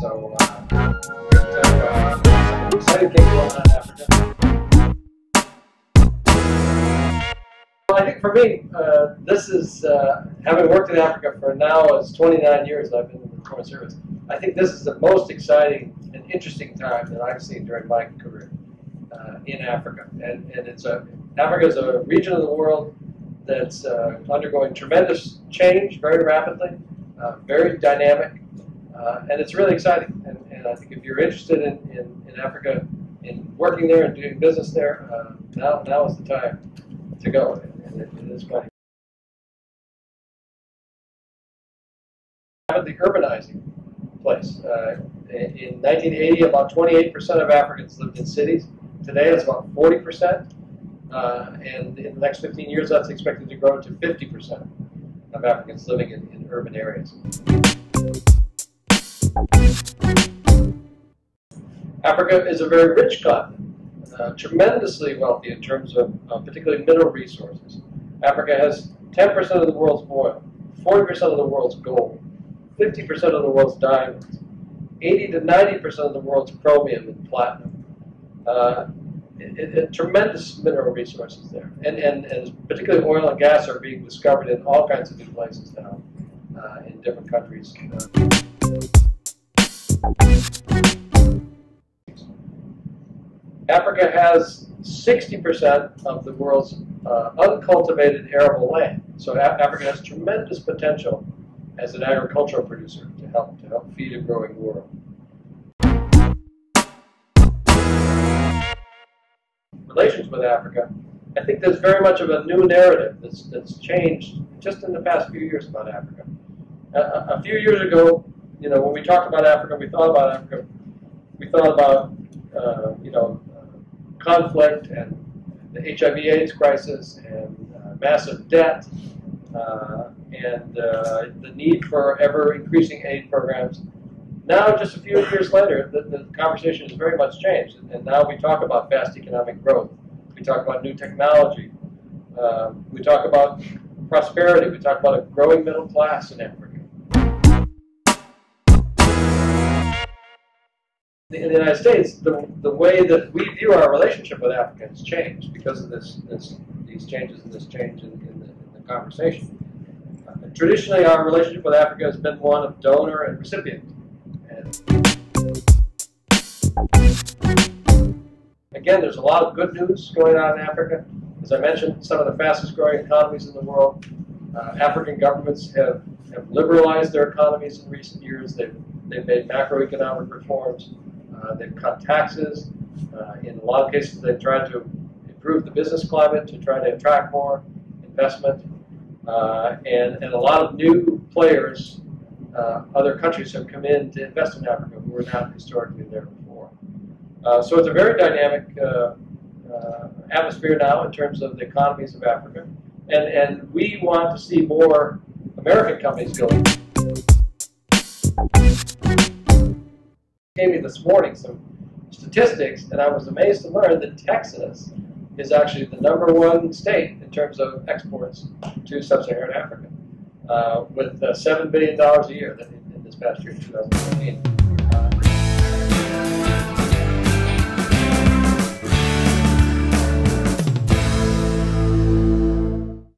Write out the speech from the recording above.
So exciting things going on in Africa. Well, I think for me, this is, having worked in Africa for now as 29 years I've been in the Foreign Service, I think this is the most exciting and interesting time that I've seen during my career in Africa. And Africa is a region of the world that's undergoing tremendous change very rapidly, very dynamic, and it's really exciting. And I think if you're interested in Africa, in working there and doing business there, now is the time to go. And it is quite rapidly urbanizing place. In 1980, about 28% of Africans lived in cities. Today, it's about 40%. And in the next 15 years, that's expected to grow to 50% of Africans living in urban areas. Africa is a very rich continent, tremendously wealthy in terms of particularly mineral resources. Africa has 10% of the world's oil, 40% of the world's gold, 50% of the world's diamonds, 80 to 90% of the world's chromium and platinum. Tremendous mineral resources there, and particularly oil and gas are being discovered in all kinds of new places now, in different countries. Africa has 60% of the world's uncultivated arable land, so Africa has tremendous potential as an agricultural producer to help feed a growing world. Relations with Africa, I think there's very much of a new narrative that's changed just in the past few years about Africa. A few years ago, when we talked about Africa, we thought about conflict and the HIV/AIDS crisis and massive debt and the need for ever-increasing aid programs. Now, just a few years later, the conversation has very much changed, and now we talk about fast economic growth. We talk about new technology. We talk about prosperity. We talk about a growing middle class in Africa. In the United States, the way that we view our relationship with Africa has changed because of these changes and this change in the conversation. Traditionally, our relationship with Africa has been one of donor and recipient. Again, there's a lot of good news going on in Africa. As I mentioned, some of the fastest growing economies in the world. African governments have liberalized their economies in recent years. They've made macroeconomic reforms. They've cut taxes. In a lot of cases, they've tried to improve the business climate to try to attract more investment. And a lot of new players, other countries have come in to invest in Africa who were not historically there before. So it's a very dynamic atmosphere now in terms of the economies of Africa. And we want to see more American companies going. Gave me this morning some statistics, and I was amazed to learn that Texas is actually the #1 state in terms of exports to sub-Saharan Africa, with $7 billion a year in this past year, 2015.